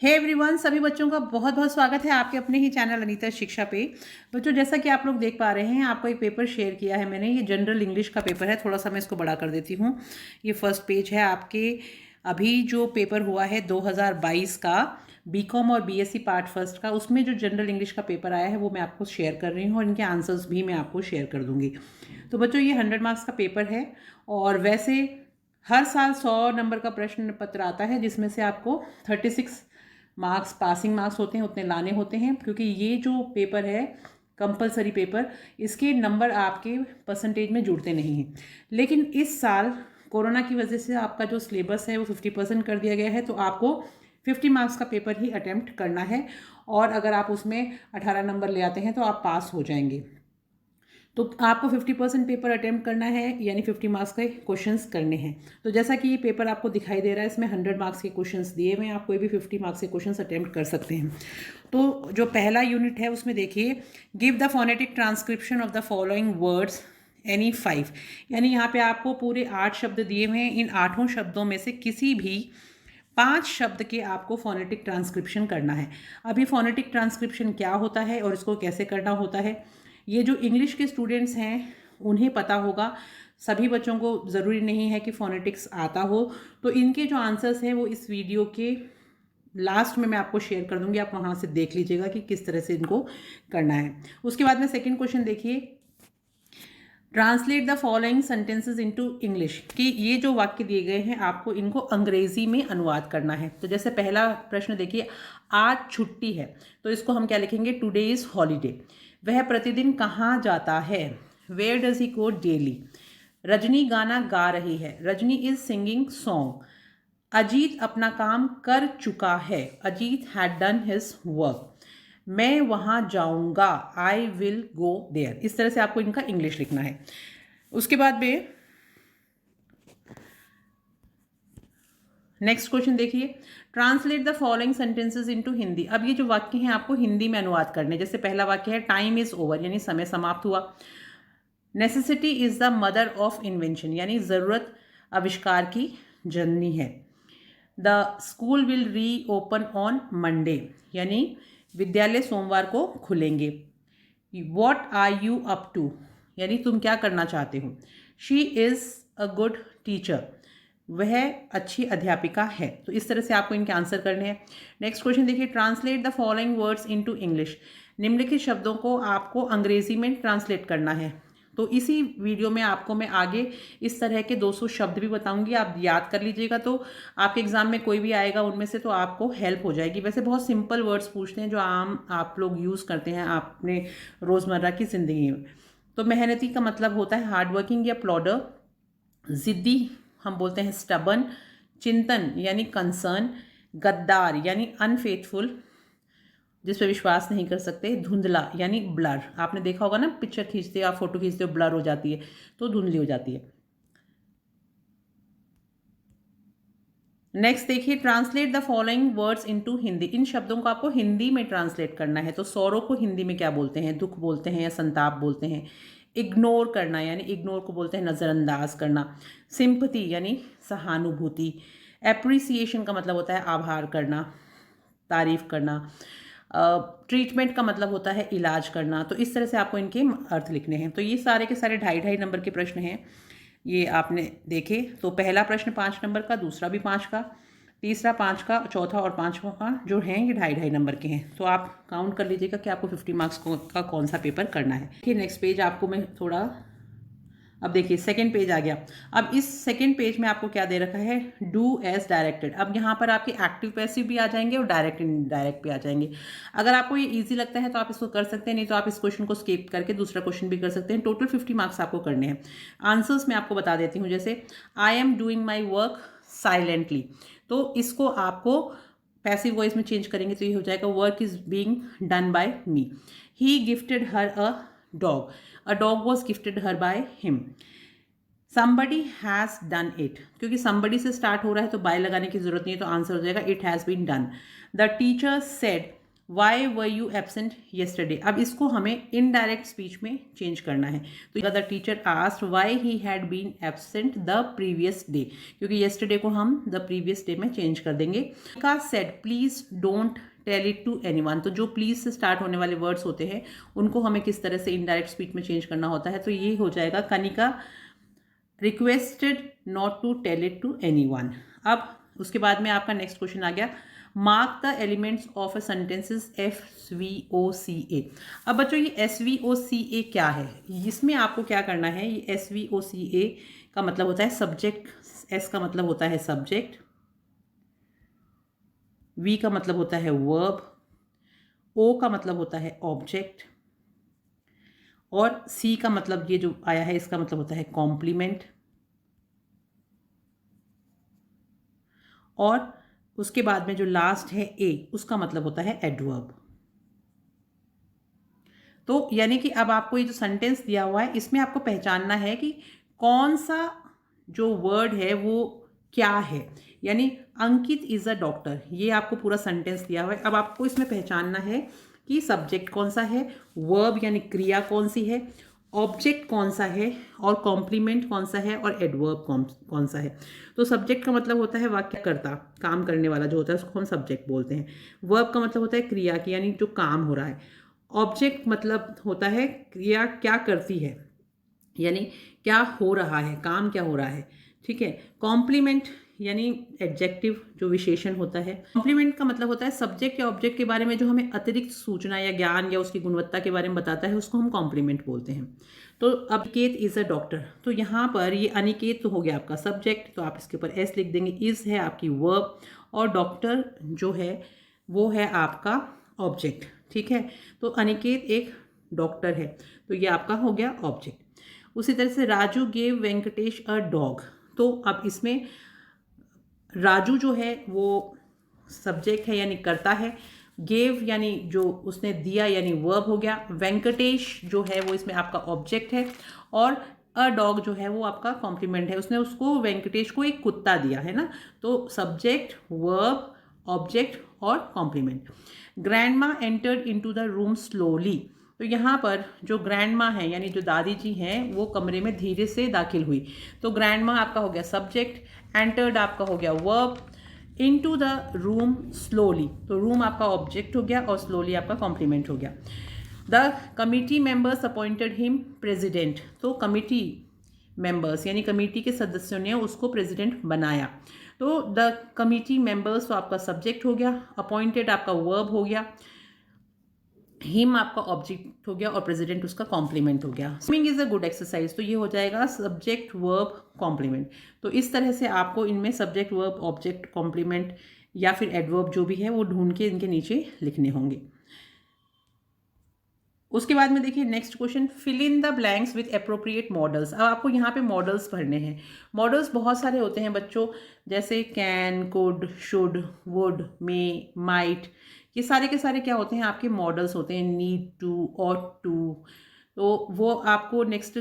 Hey everyone, सभी बच्चों का बहुत बहुत स्वागत है आपके अपने ही चैनल अनीता शिक्षा पे। बच्चों, जैसा कि आप लोग देख पा रहे हैं, आपको एक पेपर शेयर किया है मैंने। ये जनरल इंग्लिश का पेपर है। थोड़ा सा मैं इसको बड़ा कर देती हूँ। ये फर्स्ट पेज है आपके। अभी जो पेपर हुआ है 2022 का बीकॉम और बीएससी पार्ट फर्स्ट का, उसमें जो जनरल इंग्लिश का पेपर आया है वो मैं आपको शेयर कर रही हूँ और इनके आंसर्स भी मैं आपको शेयर कर दूँगी। तो बच्चों, ये 100 मार्क्स का पेपर है और वैसे हर साल 100 नंबर का प्रश्न पत्र आता है, जिसमें से आपको 36 मार्क्स पासिंग मार्क्स होते हैं, उतने लाने होते हैं। क्योंकि ये जो पेपर है कंपलसरी पेपर, इसके नंबर आपके परसेंटेज में जुड़ते नहीं हैं। लेकिन इस साल कोरोना की वजह से आपका जो सिलेबस है वो 50% कर दिया गया है, तो आपको 50 मार्क्स का पेपर ही अटेम्प्ट करना है। और अगर आप उसमें 18 नंबर ले आते हैं तो आप पास हो जाएंगे। तो आपको 50% पेपर अटेम्प्ट करना है, यानी 50 मार्क्स के क्वेश्चंस करने हैं। तो जैसा कि ये पेपर आपको दिखाई दे रहा है, इसमें 100 मार्क्स के क्वेश्चंस दिए हुए हैं। आप कोई भी 50 मार्क्स के क्वेश्चंस अटेम्प्ट कर सकते हैं। तो जो पहला यूनिट है उसमें देखिए, give the phonetic transcription of the following words any 5। यानी यहाँ पे आपको पूरे 8 शब्द दिए हुए हैं। इन 8 शब्दों में से किसी भी 5 शब्द के आपको फोनेटिक ट्रांसक्रिप्शन करना है। अभी फोनेटिक ट्रांसक्रिप्शन क्या होता है और इसको कैसे करना होता है, ये जो इंग्लिश के स्टूडेंट्स हैं उन्हें पता होगा। सभी बच्चों को ज़रूरी नहीं है कि फोनेटिक्स आता हो। तो इनके जो आंसर्स हैं वो इस वीडियो के लास्ट में मैं आपको शेयर कर दूंगी। आप वहाँ से देख लीजिएगा कि किस तरह से इनको करना है। उसके बाद में सेकंड क्वेश्चन देखिए, translate the following sentences into English. कि ये जो वाक्य दिए गए हैं आपको इनको अंग्रेजी में अनुवाद करना है। तो जैसे पहला प्रश्न देखिए, आज छुट्टी है, तो इसको हम क्या लिखेंगे, टुडे इज हॉलीडे। वह प्रतिदिन कहाँ जाता है, where does he go daily. Rajni गाना गा रही है, Rajni is singing song. Ajit अपना काम कर चुका है, Ajit had done his work. मैं वहाँ जाऊँगा, आई विल गो देयर। इस तरह से आपको इनका इंग्लिश लिखना है। उसके बाद में नेक्स्ट क्वेश्चन देखिए, translate the following sentences into Hindi. अब ये जो वाक्य हैं आपको हिंदी में अनुवाद करने। जैसे पहला वाक्य है, टाइम इज ओवर, यानी समय समाप्त हुआ। Necessity is the mother of invention, यानी ज़रूरत आविष्कार की जननी है। The school will reopen on Monday, यानी विद्यालय सोमवार को खुलेंगे। What are you up to, यानी तुम क्या करना चाहते हो। She is a good teacher, वह अच्छी अध्यापिका है। तो इस तरह से आपको इनके आंसर करने हैं। नेक्स्ट क्वेश्चन देखिए, translate the following words into English. निम्नलिखित शब्दों को आपको अंग्रेजी में ट्रांसलेट करना है। तो इसी वीडियो में आपको मैं आगे इस तरह के 200 शब्द भी बताऊंगी, आप याद कर लीजिएगा। तो आपके एग्जाम में कोई भी आएगा उनमें से, तो आपको हेल्प हो जाएगी। वैसे बहुत सिंपल वर्ड्स पूछते हैं जो आम आप लोग यूज़ करते हैं अपने रोज़मर्रा की ज़िंदगी में। तो मेहनती का मतलब होता है हार्ड वर्किंग या प्लॉडर। ज़िद्दी हम बोलते हैं स्टबन। चिंतन यानी कंसर्न। गद्दार यानी अनफेथफुल, जिस पे विश्वास नहीं कर सकते। धुंधला यानी ब्लर, आपने देखा होगा ना, पिक्चर खींचते हो आप, फोटो खींचते हो, ब्लर हो जाती है, तो धुंधली हो जाती है। नेक्स्ट देखिए, translate the following words into Hindi. इन शब्दों को आपको हिंदी में ट्रांसलेट करना है। तो सौरों को हिंदी में क्या बोलते हैं, दुख बोलते हैं या संताप बोलते हैं। इग्नोर करना, यानी इग्नोर को बोलते हैं नज़रअंदाज करना। सिंपथी यानी सहानुभूति। एप्रिसिएशन का मतलब होता है आभार करना, तारीफ करना। ट्रीटमेंट का मतलब होता है इलाज करना। तो इस तरह से आपको इनके अर्थ लिखने हैं। तो ये सारे के सारे 2.5 नंबर के प्रश्न हैं। ये आपने देखे, तो पहला प्रश्न 5 नंबर का, दूसरा भी 5 का, तीसरा 5 का, चौथा और 5वां का जो हैं ये 2.5 नंबर के हैं। तो आप काउंट कर लीजिएगा कि आपको 50 मार्क्स का कौन सा पेपर करना है। देखिए नेक्स्ट पेज आपको मैं थोड़ा, अब देखिए सेकंड पेज आ गया। अब इस सेकंड पेज में आपको क्या दे रखा है, डू एज डायरेक्टेड। अब यहाँ पर आपके एक्टिव पैसिव भी आ जाएंगे और डायरेक्ट इनडायरेक्ट भी आ जाएंगे। अगर आपको ये इजी लगता है तो आप इसको कर सकते हैं, नहीं तो आप इस क्वेश्चन को स्किप करके दूसरा क्वेश्चन भी कर सकते हैं। टोटल 50 मार्क्स आपको करने हैं। आंसर्स मैं आपको बता देती हूँ। जैसे I am doing my work silently, तो इसको आपको पैसिव वॉइस में चेंज करेंगे तो ये हो जाएगा, work is being done by me. He gifted her a dog, a dog was gifted her by him. somebody has done it, क्योंकि somebody से स्टार्ट हो रहा है तो बाय लगाने की जरूरत नहीं है, तो आंसर हो जाएगा it has been done. The teacher said why were you absent yesterday. अब इसको हमें इनडायरेक्ट स्पीच में चेंज करना है। तो the teacher asked why he had been absent the previous day, क्योंकि येस्टरडे को हम द प्रीवियस डे में चेंज कर देंगे। का said please don't tell it to anyone. तो जो प्लीज से स्टार्ट होने वाले वर्ड्स होते हैं उनको हमें किस तरह से इनडायरेक्ट स्पीच में चेंज करना होता है। तो ये हो जाएगा Kanika requested not to tell it to anyone. अब उसके बाद में आपका नेक्स्ट क्वेश्चन आ गया, mark the elements of a sentences SVOCA। अब बच्चों ये SVOCA क्या है, इसमें आपको क्या करना है। ये SVOCA का मतलब होता है सब्जेक्ट, S का मतलब होता है सब्जेक्ट, V का मतलब होता है वर्ब, O का मतलब होता है ऑब्जेक्ट, और C का मतलब ये जो आया है इसका मतलब होता है कॉम्प्लीमेंट, और उसके बाद में जो लास्ट है A उसका मतलब होता है एडवर्ब। तो यानी कि अब आपको ये जो सेंटेंस दिया हुआ है इसमें आपको पहचानना है कि कौन सा जो वर्ड है वो क्या है। यानी अंकित इज अ डॉक्टर, ये आपको पूरा सेंटेंस दिया हुआ है। अब आपको इसमें पहचानना है कि सब्जेक्ट कौन सा है, वर्ब यानी क्रिया कौन सी है, ऑब्जेक्ट कौन सा है, और कॉम्प्लीमेंट कौन सा है, और एडवर्ब कौन सा है। तो सब्जेक्ट का मतलब होता है वाक्यकर्ता, काम करने वाला जो होता है उसको हम सब्जेक्ट बोलते हैं। वर्ब का मतलब होता है क्रिया की, यानी जो काम हो रहा है। ऑब्जेक्ट मतलब होता है क्रिया क्या करती है, यानी क्या हो रहा है, काम क्या हो रहा है। ठीक है। कॉम्प्लीमेंट यानी एडजेक्टिव जो विशेषण होता है। कॉम्प्लीमेंट का मतलब होता है सब्जेक्ट या ऑब्जेक्ट के बारे में जो हमें अतिरिक्त सूचना या ज्ञान या उसकी गुणवत्ता के बारे में बताता है उसको हम कॉम्प्लीमेंट बोलते हैं। तो अब अनिकेत इज़ अ डॉक्टर, तो यहाँ पर ये अनिकेत तो हो गया आपका सब्जेक्ट, तो आप इसके ऊपर एस लिख देंगे। इज़ है आपकी वर्ब, और डॉक्टर जो है वो है आपका ऑब्जेक्ट। ठीक है। तो अनिकेत एक डॉक्टर है, तो ये आपका हो गया ऑब्जेक्ट। उसी तरह से Raju gave Venkatesh a dog, तो अब इसमें राजू जो है वो सब्जेक्ट है यानी करता है, गेव यानी जो उसने दिया यानी वर्ब हो गया, वेंकटेश जो है वो इसमें आपका ऑब्जेक्ट है, और अ डॉग जो है वो आपका कॉम्प्लीमेंट है, उसने उसको वेंकटेश को एक कुत्ता दिया है ना। तो सब्जेक्ट, वर्ब, ऑब्जेक्ट और complement. Grandma entered into the room slowly, तो यहाँ पर जो ग्रैंडमा है यानी जो दादी जी हैं वो कमरे में धीरे से दाखिल हुई। तो ग्रैंडमा आपका हो गया सब्जेक्ट, एंटर्ड आपका हो गया verb, into the room slowly, तो रूम आपका ऑब्जेक्ट हो गया और स्लोली आपका कॉम्प्लीमेंट हो गया। The committee members appointed him president, तो कमिटी मेंबर्स यानी कमेटी के सदस्यों ने उसको प्रेसिडेंट बनाया। तो द कमिटी मेंबर्स तो आपका सब्जेक्ट हो गया, अपॉइंटेड आपका वर्ब हो गया, हिम आपका ऑब्जेक्ट हो गया, और प्रेसिडेंट उसका कॉम्प्लीमेंट हो गया। Swimming is a good exercise, तो ये हो जाएगा सब्जेक्ट, वर्ब, कॉम्प्लीमेंट। तो इस तरह से आपको इनमें सब्जेक्ट, वर्ब, ऑब्जेक्ट, कॉम्प्लीमेंट या फिर एडवर्ब जो भी है वो ढूंढ के इनके नीचे लिखने होंगे। उसके बाद में देखिए next question, fill in the blanks with appropriate modals. अब आपको यहाँ पे मॉडल्स भरने हैं। मॉडल्स बहुत सारे होते हैं बच्चों, जैसे can, could, should, would, may, might, ये सारे के सारे क्या होते हैं आपके मॉडल्स होते हैं। नीड टू, ऑट टू, तो वो आपको नेक्स्ट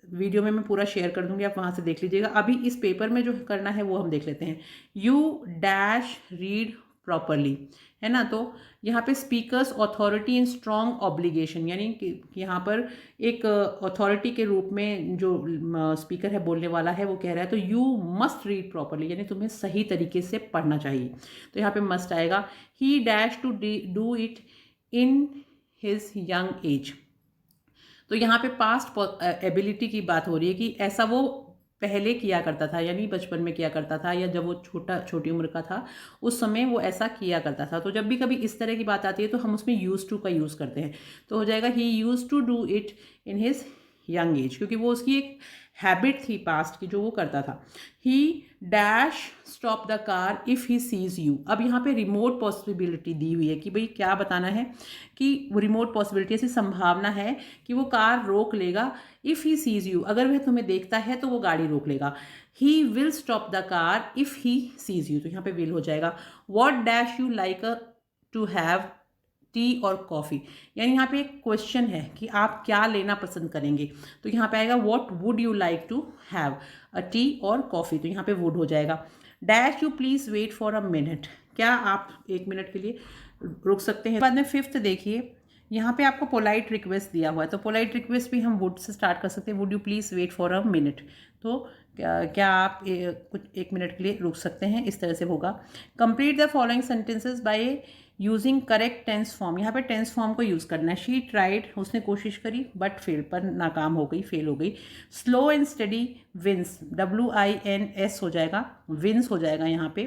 वीडियो में मैं पूरा शेयर कर दूंगी, आप वहाँ से देख लीजिएगा। अभी इस पेपर में जो करना है वो हम देख लेते हैं। यू डैश रीड प्रॉपरली, है ना। तो यहाँ पे speakers authority in strong obligation, यानी कि यहाँ पर एक अथॉरिटी के रूप में जो स्पीकर है, बोलने वाला है, वो कह रहा है तो यू मस्ट रीड प्रॉपरली, यानी तुम्हें सही तरीके से पढ़ना चाहिए। तो यहाँ पे मस्ट आएगा। He dash to do it in his young age, तो यहाँ पे पास्ट एबिलिटी की बात हो रही है कि ऐसा वो पहले किया करता था, यानी बचपन में किया करता था, या जब वो छोटी उम्र का था उस समय वो ऐसा किया करता था। तो जब भी कभी इस तरह की बात आती है तो हम उसमें यूज टू का यूज़ करते हैं। तो हो जाएगा he used to do it in his young age, क्योंकि वो उसकी एक हैबिट थी पास्ट की जो वो करता था। ही dash stop the car if he sees you, अब यहाँ पे रिमोट पॉसिबिलिटी दी हुई है कि भाई क्या बताना है कि वो रिमोट पॉसिबिलिटी, ऐसी संभावना है कि वो कार रोक लेगा। इफ़ ही सीज यू, अगर वह तुम्हें देखता है तो वो गाड़ी रोक लेगा। He will stop the car if he sees you, तो यहाँ पे विल हो जाएगा। What dash you like to have, tea और कॉफ़ी, यानी यहाँ पे एक क्वेश्चन है कि आप क्या लेना पसंद करेंगे। तो यहाँ पे आएगा what would you like to have, a tea और कॉफ़ी, तो यहाँ पे वुड हो जाएगा। Dash you please wait for a minute, क्या आप 1 मिनट के लिए रुक सकते हैं? बाद में 5th देखिए, यहाँ पे आपको पोलाइट रिक्वेस्ट दिया हुआ है, तो पोलाइट रिक्वेस्ट भी हम वुड से स्टार्ट कर सकते हैं, would you please wait for a minute. तो क्या आप कुछ 1 मिनट के लिए रुक सकते हैं, इस तरह से होगा। Complete the following sentences by using correct tense form. यहाँ पे टेंस फॉर्म को यूज़ करना है। शी ट्राइड, उसने कोशिश करी बट फेल, पर नाकाम हो गई, फेल हो गई। Slow and steady wins, WINS हो जाएगा, विंस हो जाएगा यहाँ पे।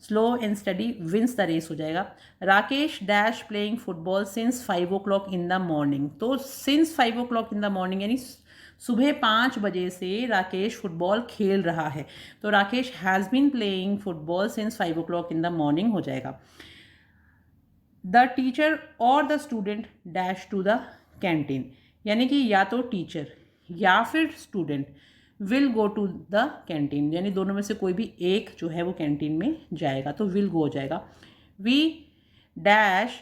Slow and steady wins the race हो जाएगा। Rakesh dash playing football since 5 o'clock in the morning. तो since 5 o'clock in the morning यानी सुबह 5 बजे से राकेश फुटबॉल खेल रहा है। तो Rakesh has been playing football since 5 o'clock in the morning हो जाएगा। द टीचर और the student dash to the canteen, यानी कि या तो टीचर या फिर student will go to the canteen, यानी दोनों में से कोई भी एक जो है वो कैंटीन में जाएगा, तो विल गो हो जाएगा। We dash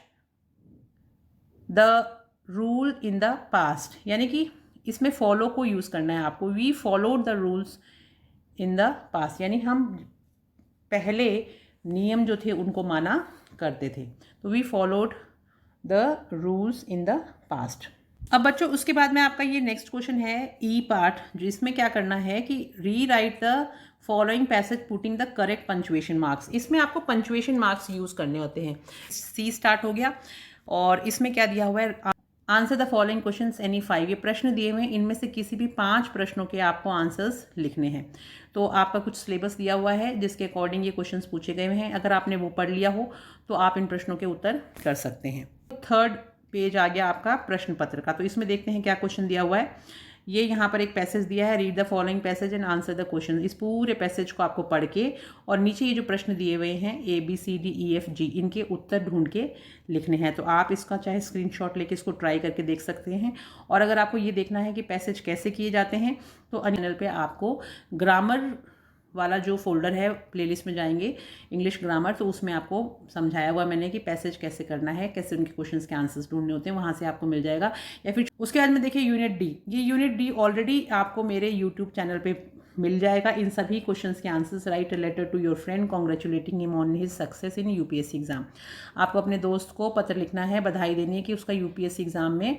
the rule in the past, यानी कि इसमें फॉलो को यूज़ करना है आपको। We followed the rules in the past, यानी हम पहले नियम जो थे उनको माना करते थे। तो we followed the rules in the past. अब बच्चों उसके बाद में आपका ये नेक्स्ट क्वेश्चन है ई पार्ट, जिसमें क्या करना है कि री right the following passage putting the correct punctuation marks. इसमें आपको पंचुएशन मार्क्स यूज़ करने होते हैं। सी स्टार्ट हो गया और इसमें क्या दिया हुआ है, answer the following questions any 5। ये प्रश्न दिए हुए हैं, इनमें से किसी भी 5 प्रश्नों के आपको आंसर्स लिखने हैं। तो आपका कुछ सिलेबस दिया हुआ है जिसके अकॉर्डिंग ये क्वेश्चंस पूछे गए हैं। अगर आपने वो पढ़ लिया हो तो आप इन प्रश्नों के उत्तर कर सकते हैं। 3rd पेज आ गया आपका प्रश्न पत्र का। तो इसमें देखते हैं क्या क्वेश्चन दिया हुआ है। ये यहाँ पर एक पैसेज दिया है, read the following passage and answer the question. इस पूरे पैसेज को आपको पढ़ के और नीचे ये जो प्रश्न दिए हुए हैं ABCDEFG, इनके उत्तर ढूंढ के लिखने हैं। तो आप इसका चाहे स्क्रीनशॉट लेके इसको ट्राई करके देख सकते हैं। और अगर आपको ये देखना है कि पैसेज कैसे किए जाते हैं तो चैनल पे आपको ग्रामर वाला जो फोल्डर है, प्लेलिस्ट में जाएंगे इंग्लिश ग्रामर, तो उसमें आपको समझाया हुआ मैंने कि पैसेज कैसे करना है, कैसे उनके क्वेश्चंस के आंसर्स ढूंढने होते हैं, वहाँ से आपको मिल जाएगा। या फिर उसके बाद में देखिए यूनिट डी। ये यूनिट डी ऑलरेडी आपको मेरे यूट्यूब चैनल पे मिल जाएगा। इन सभी क्वेश्चंस के answers. Write a letter to your friend congratulating him on his success in UPSC exam. आपको अपने दोस्त को पत्र लिखना है, बधाई देनी है कि उसका UPSC एग्जाम में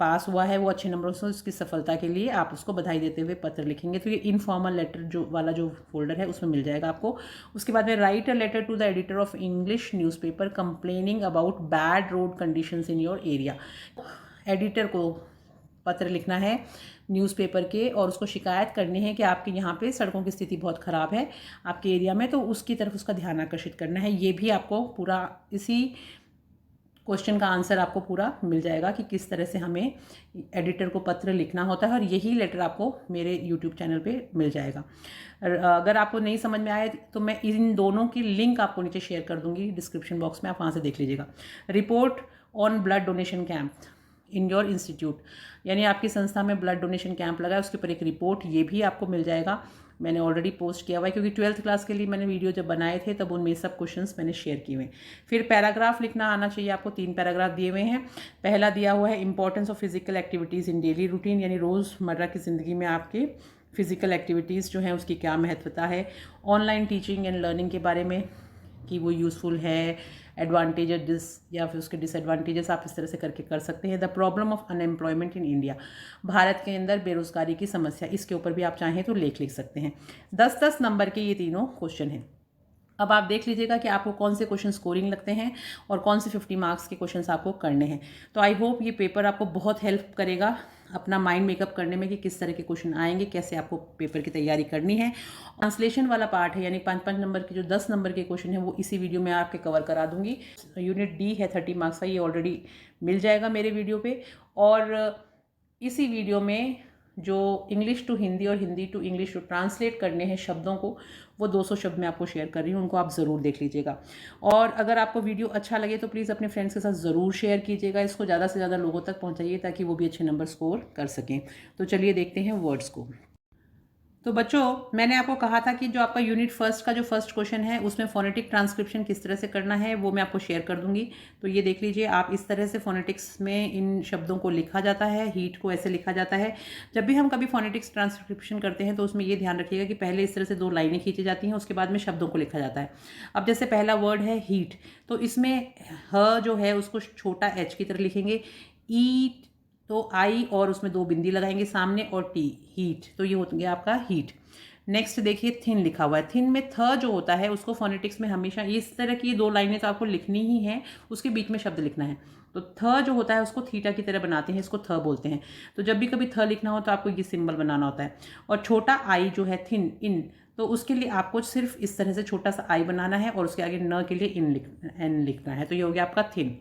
पास हुआ है, वो अच्छे नंबरों से, उसकी सफलता के लिए आप उसको बधाई देते हुए पत्र लिखेंगे। तो ये इनफॉर्मल लेटर जो फोल्डर है उसमें मिल जाएगा आपको। उसके बाद में write a letter to the editor of English newspaper complaining about bad road conditions in your area. Editor को पत्र लिखना है न्यूज़पेपर के और उसको शिकायत करनी है कि आपके यहाँ पे सड़कों की स्थिति बहुत ख़राब है आपके एरिया में, तो उसकी तरफ उसका ध्यान आकर्षित करना है। ये भी आपको पूरा इसी क्वेश्चन का आंसर आपको पूरा मिल जाएगा कि किस तरह से हमें एडिटर को पत्र लिखना होता है, और यही लेटर आपको मेरे यूट्यूब चैनल पे मिल जाएगा। अगर आपको नहीं समझ में आए तो मैं इन दोनों की लिंक आपको नीचे शेयर कर दूंगी डिस्क्रिप्शन बॉक्स में, आप वहाँ से देख लीजिएगा। Report on blood donation camp in your institute, यानी आपकी संस्था में ब्लड डोनेशन कैंप लगा है, उसके ऊपर एक रिपोर्ट, ये भी आपको मिल जाएगा। मैंने ऑलरेडी पोस्ट किया हुआ है क्योंकि 12th क्लास के लिए मैंने वीडियो जब बनाए थे तब उनमें सब क्वेश्चंस मैंने शेयर किए हुए। फिर पैराग्राफ लिखना आना चाहिए आपको। 3 पैराग्राफ दिए हुए हैं। पहला दिया हुआ है importance of physical activities in daily routine, यानी रोज़मर्रा की ज़िंदगी में आपके फिजिकल एक्टिविटीज़ जो हैं उसकी क्या महत्वता है। ऑनलाइन टीचिंग एंड लर्निंग के बारे में कि वो यूज़फुल है, एडवांटेजेस या फिर उसके डिसएडवांटेजेस आप इस तरह से करके कर सकते हैं। The problem of unemployment in India, Bharat के अंदर बेरोजगारी की समस्या, इसके ऊपर भी आप चाहें तो लेख लिख सकते हैं। 10-10 नंबर के ये तीनों क्वेश्चन हैं। अब आप देख लीजिएगा कि आपको कौन से क्वेश्चन स्कोरिंग लगते हैं और कौन से 50 मार्क्स के क्वेश्चंस आपको करने हैं। तो आई होप ये पेपर आपको बहुत हेल्प करेगा अपना माइंड मेकअप करने में कि किस तरह के क्वेश्चन आएंगे, कैसे आपको पेपर की तैयारी करनी है। ट्रांसलेशन वाला पार्ट है, यानी 5-5 नंबर के जो 10 नंबर के क्वेश्चन है वो इसी वीडियो में आपके कवर करा दूंगी। यूनिट डी है 30 मार्क्स का, ये ऑलरेडी मिल जाएगा मेरे वीडियो पे। और इसी वीडियो में जो इंग्लिश टू हिंदी और Hindi to English to translate करने हैं शब्दों को, वो 200 शब्द मैं आपको शेयर कर रही हूँ, उनको आप ज़रूर देख लीजिएगा। और अगर आपको वीडियो अच्छा लगे तो प्लीज़ अपने फ्रेंड्स के साथ ज़रूर शेयर कीजिएगा, इसको ज़्यादा से ज़्यादा लोगों तक पहुँचाइए ताकि वो भी अच्छे नंबर स्कोर कर सकें। तो चलिए देखते हैं वर्ड्स को। तो बच्चों, मैंने आपको कहा था कि जो आपका यूनिट फर्स्ट का जो फर्स्ट क्वेश्चन है उसमें फोनेटिक ट्रांसक्रिप्शन किस तरह से करना है वो मैं आपको शेयर कर दूंगी। तो ये देख लीजिए, आप इस तरह से फोनेटिक्स में इन शब्दों को लिखा जाता है, हीट को ऐसे लिखा जाता है। जब भी हम कभी फोनेटिक्स ट्रांसक्रिप्शन करते हैं तो उसमें ये ध्यान रखिएगा कि पहले इस तरह से 2 लाइनें खींची जाती हैं, उसके बाद में शब्दों को लिखा जाता है। अब जैसे पहला वर्ड है हीट, तो इसमें ह जो है उसको छोटा h की तरह लिखेंगे, ईट तो आई और उसमें 2 बिंदी लगाएंगे सामने और टी, हीट, तो ये हो गया आपका हीट। नेक्स्ट देखिए थिन लिखा हुआ है, थिन में थ जो होता है उसको फोनेटिक्स में हमेशा इस तरह की 2 लाइनें तो आपको लिखनी ही है, उसके बीच में शब्द लिखना है। तो थ जो होता है उसको थीटा की तरह बनाते हैं, इसको थ बोलते हैं। तो जब भी कभी थ लिखना हो तो आपको ये सिंबल बनाना होता है। और छोटा आई जो है थिन, इन, तो उसके लिए आपको सिर्फ इस तरह से छोटा सा आई बनाना है और उसके आगे न के लिए एन लिखना है। तो ये हो गया आपका थिन।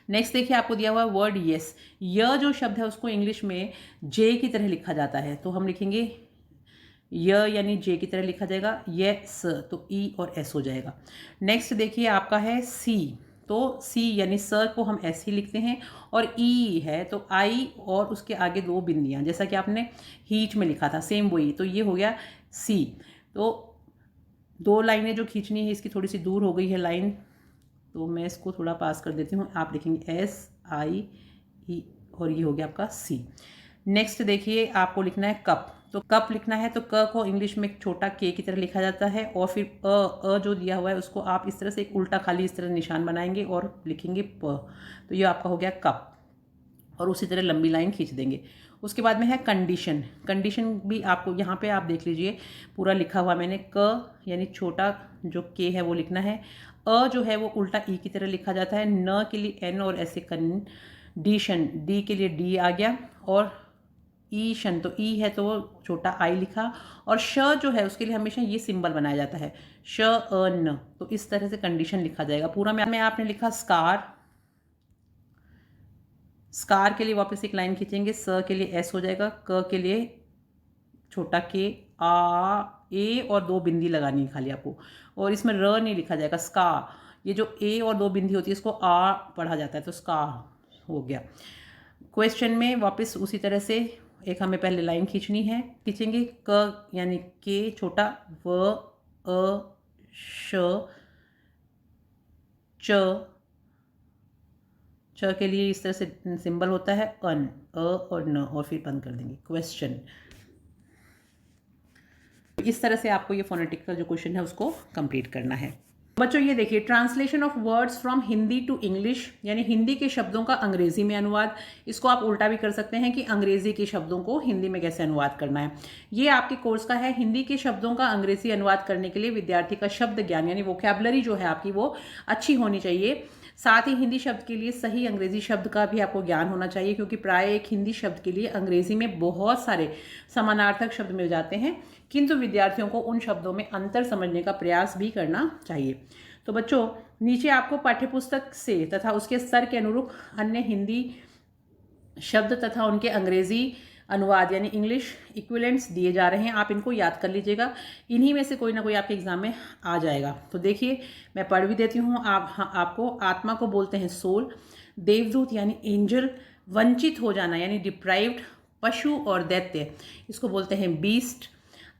नेक्स्ट देखिए, आपको दिया हुआ वर्ड यस, य जो शब्द है उसको इंग्लिश में जे की तरह लिखा जाता है, तो हम लिखेंगे य यानी जे की तरह लिखा जाएगा, यस तो ई और एस हो जाएगा। नेक्स्ट देखिए आपका है सी, तो सी यानी स को हम ऐसे ही लिखते हैं, और ई है तो आई और उसके आगे 2 बिंदियां, जैसा कि आपने हीट में लिखा था सेम वही, तो ये हो गया सी। तो 2 लाइनें जो खींचनी है इसकी थोड़ी सी दूर हो गई है लाइन, तो मैं इसको थोड़ा पास कर देती हूँ। आप लिखेंगे एस आई ई और ये हो गया आपका सी। नेक्स्ट देखिए, आपको लिखना है कप, तो कप लिखना है तो क को इंग्लिश में छोटा के की तरह लिखा जाता है, और फिर अ जो दिया हुआ है उसको आप इस तरह से एक उल्टा खाली इस तरह निशान बनाएंगे और लिखेंगे प, तो ये आपका हो गया कप, और उसी तरह लंबी लाइन खींच देंगे। उसके बाद में है कंडीशन, कंडीशन भी आपको यहाँ पे आप देख लीजिए पूरा लिखा हुआ मैंने, क यानी छोटा जो के है वो लिखना है, अ जो है वो उल्टा ई की तरह लिखा जाता है, न के लिए एन और ऐसे कंडीशन, डी के लिए डी आ गया, और ईशन तो ई है तो वो छोटा आई लिखा, और श जो है उसके लिए हमेशा ये सिंबल बनाया जाता है, श अ न, तो इस तरह से कंडीशन लिखा जाएगा पूरा। में आपने लिखा स्कार, स्कार के लिए वापस एक लाइन खींचेंगे, स के लिए एस हो जाएगा, क के लिए छोटा के, आ ए और 2 बिंदी लगानी है खाली आपको, और इसमें र नहीं लिखा जाएगा, स्का, ये जो ए और 2 बिंदी होती है इसको आ पढ़ा जाता है, तो स्का हो गया। क्वेश्चन में वापस उसी तरह से एक हमें पहले लाइन खींचनी है, खींचेंगे क यानी के छोटा, व अ श च, च के लिए इस तरह से सिंबल होता है अन, अ और न, और फिर बंद कर देंगे क्वेश्चन। इस तरह से आपको ये फोनेटिक का जो क्वेश्चन है उसको कंप्लीट करना है। बच्चों ये देखिए, translation of words from Hindi to English, यानी हिंदी के शब्दों का अंग्रेजी में अनुवाद। इसको आप उल्टा भी कर सकते हैं कि अंग्रेजी के शब्दों को हिंदी में कैसे अनुवाद करना है। ये आपके कोर्स का है, हिंदी के शब्दों का अंग्रेजी अनुवाद करने के लिए विद्यार्थी का शब्द ज्ञान यानी वोकैबुलरी जो है आपकी वो अच्छी होनी चाहिए। साथ ही हिंदी शब्द के लिए सही अंग्रेजी शब्द का भी आपको ज्ञान होना चाहिए, क्योंकि प्राय एक हिंदी शब्द के लिए अंग्रेजी में बहुत सारे समानार्थक शब्द मिल जाते हैं, किंतु विद्यार्थियों को उन शब्दों में अंतर समझने का प्रयास भी करना चाहिए। तो बच्चों, नीचे आपको पाठ्यपुस्तक से तथा उसके स्तर के अनुरूप अन्य हिंदी शब्द तथा उनके अंग्रेजी अनुवाद यानी इंग्लिश इक्विवेलेंट्स दिए जा रहे हैं, आप इनको याद कर लीजिएगा। इन्हीं में से कोई ना कोई आपके एग्जाम में आ जाएगा। तो देखिए, मैं पढ़ भी देती हूँ आपको। आत्मा को बोलते हैं सोल, देवदूत यानी एंजल, वंचित हो जाना यानी डिप्राइव्ड, पशु और दैत्य इसको बोलते हैं बीस्ट,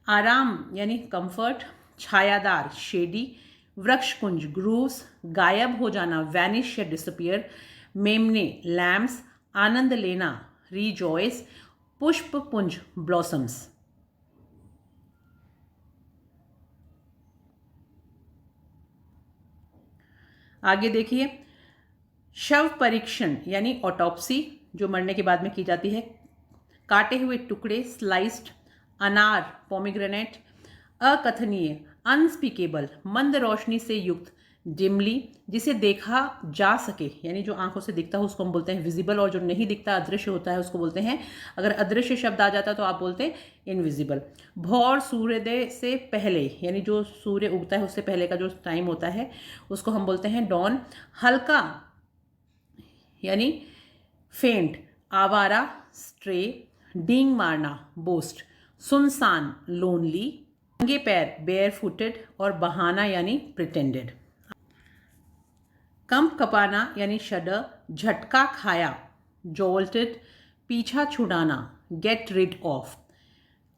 आराम यानी कंफर्ट, छायादार शेडी, वृक्ष कुंज ग्रूव्स, गायब हो जाना वैनिश या डिसअपियर, मेमने लैम्प्स, आनंद लेना रिजॉयस, पुष्प पुंज ब्लॉसम्स। आगे देखिए, शव परीक्षण यानी ऑटोप्सी जो मरने के बाद में की जाती है, काटे हुए टुकड़े स्लाइस्ड, अनार पोमीग्रेनेट, अकथनीय अनस्पीकेबल मंद रोशनी से युक्त, डिमली जिसे देखा जा सके यानी जो आंखों से दिखता है उसको हम बोलते हैं विजिबल, और जो नहीं दिखता अदृश्य होता है उसको बोलते हैं, अगर अदृश्य शब्द आ जाता है तो आप बोलते हैं इनविजिबल। भौर सूर्योदय से पहले यानी जो सूर्य उगता है उससे पहले का जो टाइम होता है उसको हम बोलते हैं डॉन। हल्का यानी फेंट, आवारा स्ट्रे, डींग मारना बोस्ट, सुनसान लोनली, नंगे पैर बेयर फुटेड, और बहाना यानी प्रिटेंडेड। कंप कपाना यानी शडर, झटका खाया जॉल्टेड, पीछा छुड़ाना गेट रिड ऑफ,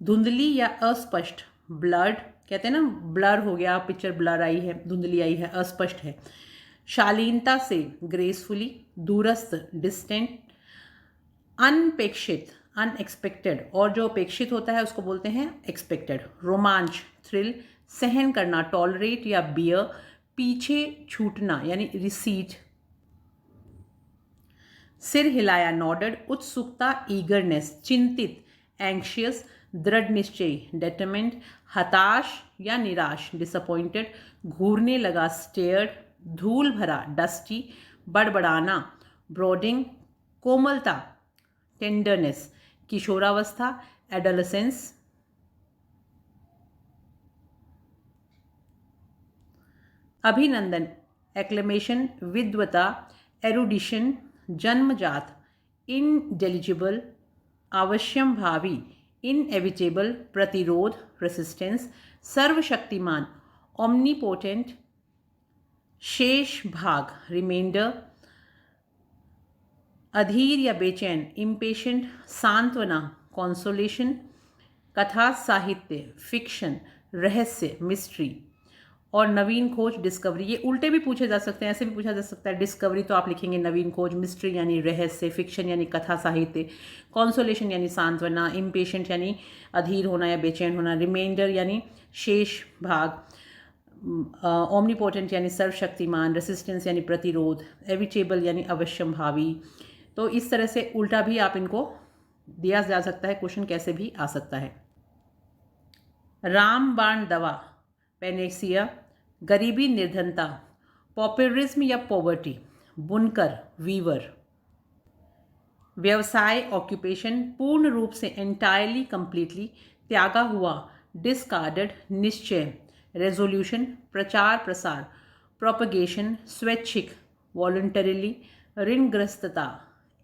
धुंधली या अस्पष्ट, ब्लर्ड, कहते हैं ना ब्लर हो गया, पिक्चर ब्लर आई है, धुंधली आई है, अस्पष्ट है। शालीनता से, ग्रेसफुली, दूरस्थ, डिस्टेंट, अनपेक्षित, अनएक्सपेक्टेड, और जो अपेक्षित होता है उसको बोलते हैं एक्सपेक्टेड। रोमांच, थ्रिल, सहन करना, टॉलरेट या बियर, पीछे छूटना यानी रिसीट। सिर हिलाया, नॉडेड, उत्सुकता, ईगरनेस, चिंतित, एंग्शियस, दृढ़ निश्चय, डेटरमेंट, हताश या निराश, डिसअपॉइंटेड, घूरने लगा, स्टेयर्ड, धूल भरा, डस्टी, बड़बड़ाना, ब्रॉडिंग, कोमलता, टेंडरनेस, किशोरावस्था, एडोलेसेंस, अभिनंदन, एक्लेमेशन, विद्वता, एरुडिशन, जन्मजात, इनडेलिजिबल, आवश्यम भावी, इनएविटेबल, प्रतिरोध, रेसिस्टेंस, सर्वशक्तिमान, ओमनीपोटेंट, शेष भाग, रिमाइंडर, अधीर या बेचैन, इम्पेशेंट, सांत्वना, कॉन्सोलेशन, कथा साहित्य, फिक्शन, रहस्य, मिस्ट्री, और नवीन खोज, डिस्कवरी। ये उल्टे भी पूछे जा सकते हैं, ऐसे भी पूछा जा सकता है। डिस्कवरी तो आप लिखेंगे नवीन खोज, मिस्ट्री यानी रहस्य, फिक्शन यानी कथा साहित्य, कॉन्सोलेशन यानी सांत्वना, इम्पेशेंट यानी अधीर होना या बेचैन होना, रिमाइंडर यानी शेष भाग, ओमनीपोटेंट यानी सर्वशक्तिमान, रेसिस्टेंस यानी प्रतिरोध, एविटेबल यानी अवश्यम भावी। तो इस तरह से उल्टा भी आप इनको दिया जा सकता है, क्वेश्चन कैसे भी आ सकता है। रामबाण दवा, पेनेसिया, गरीबी, निर्धनता, पॉपुलरिज्म या पॉवर्टी, बुनकर, वीवर। व्यवसाय, ऑक्यूपेशन, पूर्ण रूप से, एंटायरली, कंप्लीटली, त्यागा हुआ, डिस्कार्डेड, निश्चय, रेजोल्यूशन, प्रचार प्रसार, प्रोपगेशन, स्वैच्छिक, वॉलंटरीली, ऋणग्रस्तता,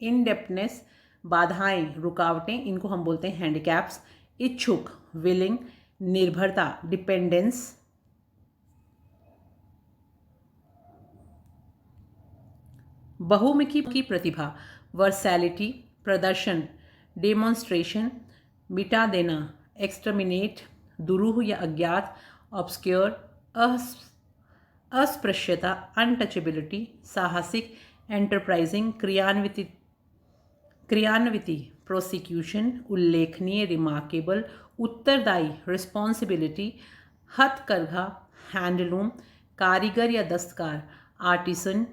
इनडेप्टनेस, बाधाएं, रुकावटें, इनको हम बोलते हैं हैंडीकैप्स, इच्छुक, विलिंग, निर्भरता, डिपेंडेंस, बहुमुखी की प्रतिभा, वर्सैलिटी, प्रदर्शन, डेमोन्स्ट्रेशन, मिटा देना, एक्सटर्मिनेट, दुरूह या अज्ञात, ऑब्सक्योर, अस्पृश्यता, अनटचेबिलिटी, साहसिक, एंटरप्राइजिंग, क्रियान्विति, प्रोसिक्यूशन, उल्लेखनीय, रिमार्केबल, उत्तरदायी, रिस्पॉन्सिबिलिटी, हथकरघा, हैंडलूम, कारीगर या दस्तकार, आर्टिसन,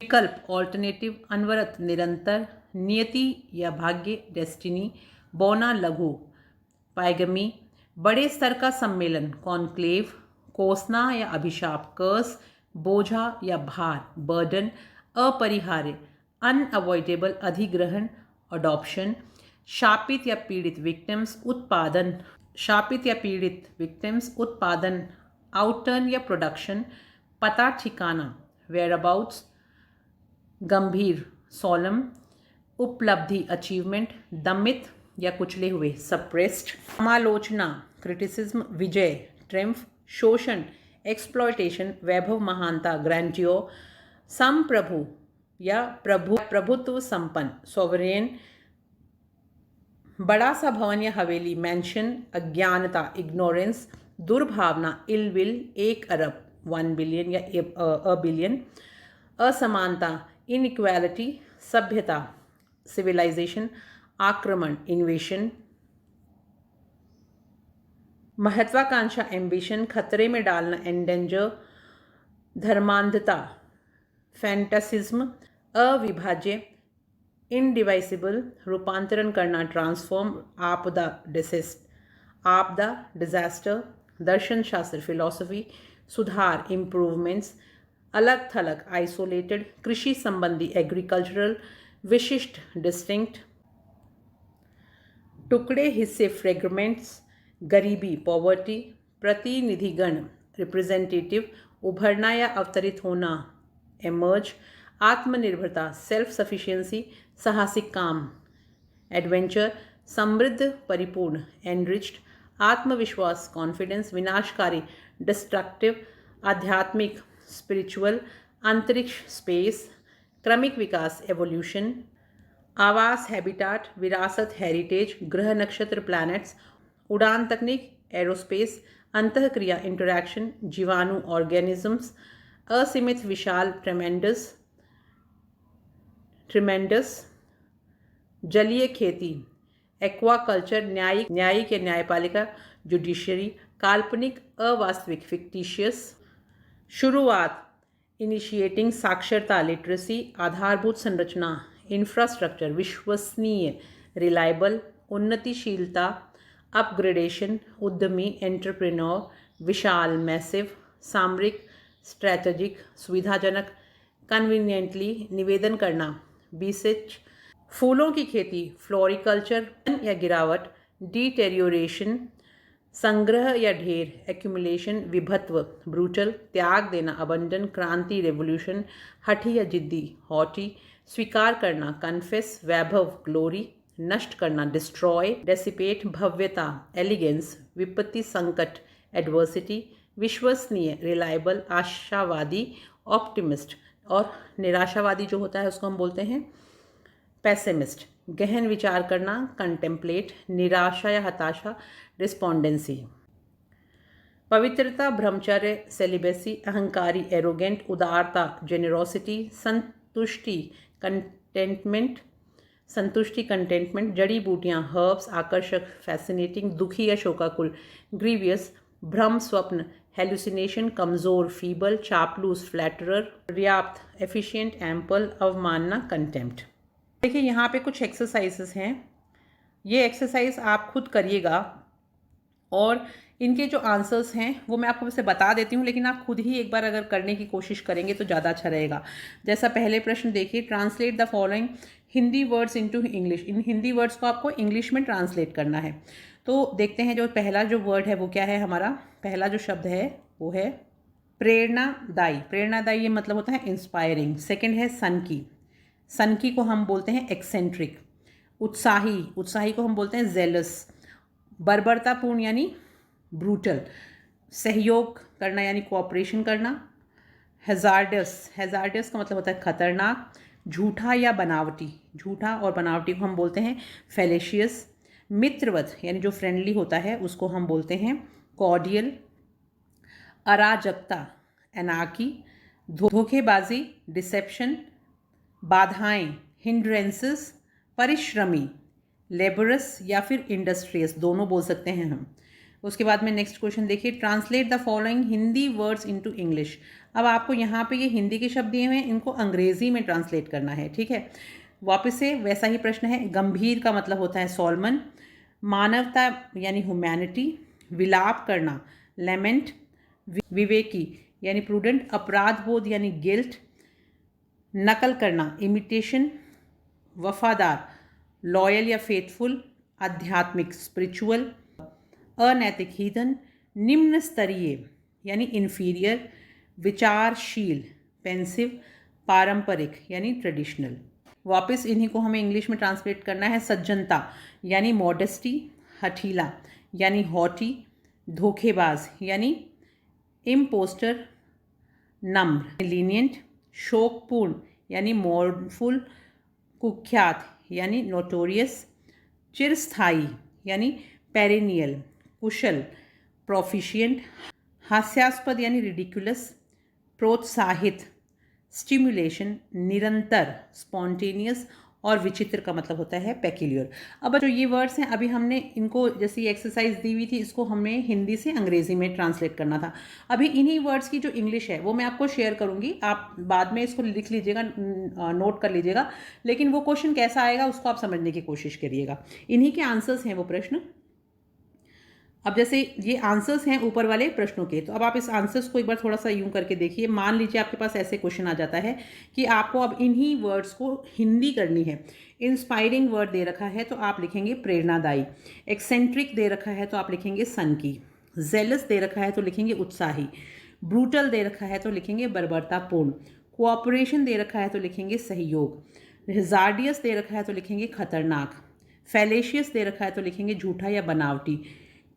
विकल्प, ऑल्टरनेटिव, अनवरत, निरंतर, नियति या भाग्य, डेस्टिनी, बौना, लघु, पायगमी, बड़े स्तर का सम्मेलन, कॉन्क्लेव, कोसना या अभिशाप, कर्स, बोझा या भार, बर्डन, अपरिहार्य, अनअवॉइडेबल, अधिग्रहण, अडॉप्शन, शापित या पीड़ित, विक्टिम्स, उत्पादन, शापित या पीड़ित, विक्टिम्स, उत्पादन, आउटर्न या प्रोडक्शन, पता ठिकाना, वेयरअबाउट्स, गंभीर, सोलम, उपलब्धि, अचीवमेंट, दमित या कुचले हुए, सप्रेस्ड, समालोचना, क्रिटिसिज्म, विजय, ट्रिम्फ, शोषण, एक्सप्लॉयटेशन, वैभव, महानता, ग्रैंडियोर, संप्रभु या प्रभुत्व संपन्न, सोवरेन, बड़ा सा भवन या हवेली, मैंशन, अज्ञानता, इग्नोरेंस, दुर्भावना, इलविल, 1 अरब, 1 बिलियन या अ बिलियन, असमानता, इनइक्वालिटी, सभ्यता, सिविलाइजेशन, आक्रमण, इन्वेशन, महत्वाकांक्षा, एम्बिशन, खतरे में डालना, एंडेंजर, धर्मांधता, फैंटासिज्म, अविभाज्य, इनडिवाइसिबल, रूपांतरण करना, ट्रांसफॉर्म, आपदा, आपदा, डिजास्टर, दर्शन शास्त्र, फिलॉसफी, सुधार, इम्प्रूवमेंट्स, अलग थलग, आइसोलेटेड, कृषि संबंधी, एग्रीकल्चरल, विशिष्ट, डिस्टिंक्ट, टुकड़े, हिस्से, फ्रेगमेंट्स, गरीबी, पॉवर्टी, प्रतिनिधिगण, रिप्रेजेंटेटिव, उभरना या अवतरित होना, एमर्ज, आत्मनिर्भरता, सेल्फ सफिशिएंसी, साहसिक काम, एडवेंचर, समृद्ध, परिपूर्ण, एनरिच्ड, आत्मविश्वास, कॉन्फिडेंस, विनाशकारी, डिस्ट्रक्टिव, आध्यात्मिक, स्पिरिचुअल, अंतरिक्ष, स्पेस, क्रमिक विकास, एवोल्यूशन, आवास, हैबिटाट, विरासत, हेरिटेज, ग्रह, नक्षत्र, प्लैनेट्स, उड़ान तकनीक एरोस्पेस, अंतःक्रिया इंटरैक्शन जीवाणु ऑर्गेनिजम्स, असीमित विशाल ट्रिमेंडस, जलीय खेती एक्वाकल्चर, न्यायिक या न्यायपालिका जुडिशरी, काल्पनिक अवास्तविक फिक्टिशियस, शुरुआत इनिशिएटिंग साक्षरता लिटरेसी, आधारभूत संरचना इंफ्रास्ट्रक्चर विश्वसनीय रिलायबल, उन्नतिशीलता अपग्रेडेशन, उद्यमी एंटरप्रेन्योर, विशाल मैसिव, सामरिक स्ट्रैटेजिक, सुविधाजनक कन्वीनियंटली, निवेदन करना बीसेच, फूलों की खेती फ्लोरिकल्चर या गिरावट, डिटेरियोरेशन संग्रह या ढेर एक्यूमुलेशन, विभत्व ब्रूटल, त्याग देना अबंडन, क्रांति रेवोल्यूशन, हठी या जिद्दी हॉटी, स्वीकार करना कन्फेस, वैभव ग्लोरी, नष्ट करना डिस्ट्रॉय, डेसिपेट भव्यता एलिगेंस, विपत्ति संकट एडवर्सिटी, विश्वसनीय रिलायबल, आशावादी ऑप्टिमिस्ट, और निराशावादी जो होता है उसको हम बोलते हैं पेसिमिस्ट, गहन विचार करना कंटेम्पलेट, निराशा या हताशा रिस्पोंडेंसी, पवित्रता ब्रह्मचर्य सेलिबेसी, अहंकारी एरोगेंट, उदारता जेनरोसिटी, संतुष्टि कंटेंटमेंट, जड़ी बूटियां हर्ब्स, आकर्षक फैसिनेटिंग, दुखी या शोकाकुल ग्रीवियस, भ्रम स्वप्न हेलुसिनेशन, कमजोर फीबल, चापलूस फ्लैटरर, पर्याप्त एफिशिएंट एम्पल, अवमानना कंटेम्प्ट। देखिए यहाँ पे कुछ एक्सरसाइजेस हैं, ये एक्सरसाइज आप खुद करिएगा और इनके जो आंसर्स हैं वो मैं आपको वैसे बता देती हूँ, लेकिन आप खुद ही एक बार अगर करने की कोशिश करेंगे तो ज़्यादा अच्छा रहेगा। जैसा पहले प्रश्न देखिए, translate the following Hindi words into English, in Hindi words को आपको इंग्लिश में ट्रांसलेट करना है। तो देखते हैं जो पहला जो वर्ड है वो क्या है हमारा, पहला जो शब्द है वो है प्रेरणादायी। प्रेरणादायी ये मतलब होता है इंस्पायरिंग। सेकेंड है सनकी, सनकी को हम बोलते हैं एक्सेंट्रिक। उत्साही, उत्साही को हम बोलते हैं जेलस। बर्बरतापूर्ण यानी ब्रूटल। सहयोग करना यानी कोऑपरेशन करना। हैजार्डस, हैजार्डस का मतलब होता है खतरनाक। झूठा या बनावटी, झूठा और बनावटी को हम बोलते हैं फेलेशियस। मित्रवत यानी जो फ्रेंडली होता है उसको हम बोलते हैं कॉर्डियल। अराजकता एनार्की। धोखेबाजी डिसेप्शन। बाधाएं हिंड्रेंसेस। परिश्रमी लेबरस या फिर इंडस्ट्रियस, दोनों बोल सकते हैं हम। उसके बाद में नेक्स्ट क्वेश्चन देखिए, translate the following Hindi words into English. अब आपको यहाँ पे ये हिंदी के शब्द दिए हुए हैं, इनको अंग्रेजी में ट्रांसलेट करना है, ठीक है। वापस से वैसा ही प्रश्न है। गंभीर का मतलब होता है सॉलमन। मानवता यानी ह्यूमैनिटी। विलाप करना लेमेंट। विवेकी यानी प्रूडेंट। अपराध बोध यानी गिल्ट। नकल करना इमिटेशन। वफादार लॉयल या फेथफुल। आध्यात्मिक स्पिरिचुअल। अनैतिक हीदन। निम्न स्तरीय यानी इन्फीरियर। विचारशील पेंसिव। पारंपरिक यानी ट्रेडिशनल। वापस इन्हीं को हमें इंग्लिश में ट्रांसलेट करना है। सज्जनता यानी मॉडेस्टी। हठीला यानी हॉटी। धोखेबाज यानी इम्पोस्टर। नम्र लीनियंट। शोकपूर्ण यानी मोर्नफुल। कुख्यात यानी नोटोरियस। चिरस्थायी यानी पेरिनियल। कुशल प्रोफिशिएंट। हास्यास्पद यानी रिडिकुलस। प्रोत्साहित स्टिमुलेशन निरंतर स्पॉन्टेनियस। और विचित्र का मतलब होता है पेक्यूलियर। अब जो ये वर्ड्स हैं अभी हमने इनको जैसे ये एक्सरसाइज दी हुई थी, इसको हमें हिंदी से अंग्रेजी में ट्रांसलेट करना था। अभी इन्हीं वर्ड्स की जो इंग्लिश है वो मैं आपको शेयर करूंगी, आप बाद में इसको लिख लीजिएगा, नोट कर लीजिएगा, लेकिन वो क्वेश्चन कैसा आएगा उसको आप समझने की कोशिश करिएगा। इन्हीं के आंसर्स हैं वो प्रश्न। अब जैसे ये आंसर्स हैं ऊपर वाले प्रश्नों के, तो अब आप इस आंसर्स को एक बार थोड़ा सा यूं करके देखिए। मान लीजिए आपके पास ऐसे क्वेश्चन आ जाता है कि आपको अब इन्हीं वर्ड्स को हिंदी करनी है। इंस्पायरिंग वर्ड दे रखा है तो आप लिखेंगे प्रेरणादायी। एक्सेंट्रिक दे रखा है तो आप लिखेंगे सनकी। जेलस दे रखा है तो लिखेंगे उत्साही। ब्रूटल दे रखा है तो लिखेंगे बर्बरतापूर्ण। कोऑपरेशन दे रखा है तो लिखेंगे सहयोग। हिजार्डियस दे रखा है तो लिखेंगे खतरनाक। फैलेशियस दे रखा है तो लिखेंगे झूठा या बनावटी।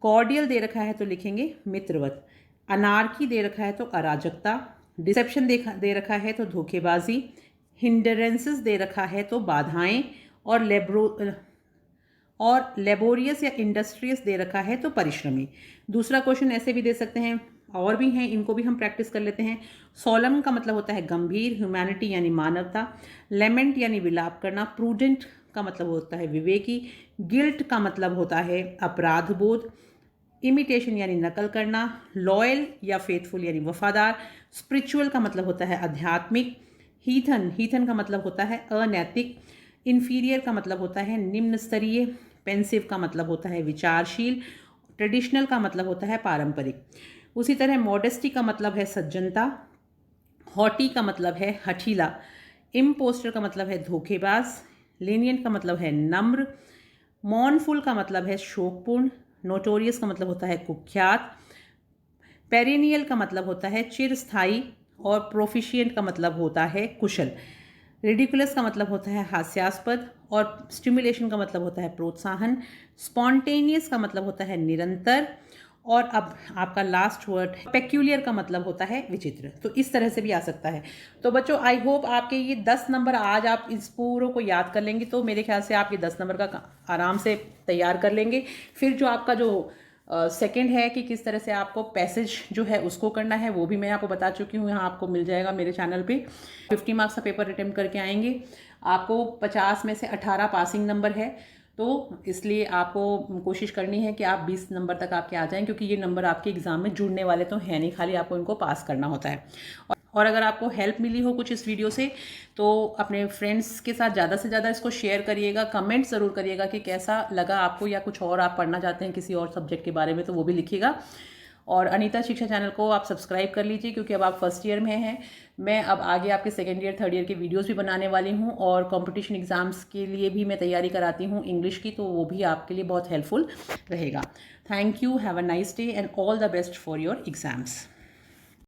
कॉर्डियल दे रखा है तो लिखेंगे मित्रवत। अनार्की दे रखा है तो अराजकता। डिसेप्शन दे रखा है तो धोखेबाजी। हिंडरेंसेस दे रखा है तो बाधाएं। और और लेबोरियस या इंडस्ट्रियस दे रखा है तो परिश्रमी। दूसरा क्वेश्चन ऐसे भी दे सकते हैं, और भी हैं, इनको भी हम प्रैक्टिस कर लेते हैं। सोलम का मतलब होता है गंभीर, ह्यूमैनिटी यानी मानवता, लेमेंट यानी विलाप करना, प्रूडेंट का मतलब होता है विवेकी, गिल्ट का मतलब होता है अपराध बोध, इमिटेशन यानी नकल करना, लॉयल या फेथफुल यानी वफादार, स्पिरिचुअल का मतलब होता है आध्यात्मिक, हीथन का मतलब होता है अनैतिक, इन्फीरियर का मतलब होता है निम्न स्तरीय, पेंसिव का मतलब होता है विचारशील, ट्रेडिशनल का मतलब होता है पारंपरिक। उसी तरह मॉडेस्टी का मतलब है सज्जनता, हॉटी का मतलब है हठीला, इम्पोस्टर का मतलब है धोखेबाज, लेनियंट का मतलब है नम्र, मॉर्नफुल का मतलब है शोकपूर्ण, नोटोरियस का मतलब होता है कुख्यात, पेरिनियल का मतलब होता है चिरस्थायी, और प्रोफिशिएंट का मतलब होता है कुशल। रिडिकुलस का मतलब होता है हास्यास्पद, और स्टिमुलेशन का मतलब होता है प्रोत्साहन। स्पॉन्टेनियस का मतलब होता है निरंतर, और अब आपका लास्ट वर्ड पेक्यूलियर का मतलब होता है विचित्र। तो इस तरह से भी आ सकता है। तो बच्चों, आई होप आपके ये 10 नंबर आज आप इस पूरों को याद कर लेंगे, तो मेरे ख्याल से आप ये 10 नंबर का आराम से तैयार कर लेंगे। फिर जो आपका जो सेकंड है कि किस तरह से आपको पैसेज जो है उसको करना है, वो भी मैं आपको बता चुकी हूँ, यहाँ आपको मिल जाएगा मेरे चैनल पे। 50 मार्क्स का पेपर अटेम्प्ट करके आएंगे, आपको 50 में से 18 पासिंग नंबर है, तो इसलिए आपको कोशिश करनी है कि आप 20 नंबर तक आपके आ जाएं, क्योंकि ये नंबर आपके एग्ज़ाम में जुड़ने वाले तो हैं नहीं, खाली आपको इनको पास करना होता है। और अगर आपको हेल्प मिली हो कुछ इस वीडियो से, तो अपने फ्रेंड्स के साथ ज़्यादा से ज़्यादा इसको शेयर करिएगा, कमेंट ज़रूर करिएगा कि कैसा लगा आपको, या कुछ और आप पढ़ना चाहते हैं किसी और सब्जेक्ट के बारे में, तो वो भी लिखिएगा। और अनीता शिक्षा चैनल को आप सब्सक्राइब कर लीजिए, क्योंकि अब आप फर्स्ट ईयर में हैं। मैं अब आगे आपके सेकेंड ईयर थर्ड ईयर के वीडियोस भी बनाने वाली हूँ, और कंपटीशन एग्जाम्स के लिए भी मैं तैयारी कराती हूँ इंग्लिश की, तो वो भी आपके लिए बहुत हेल्पफुल रहेगा। Thank you, have a nice day and all the best for your exams.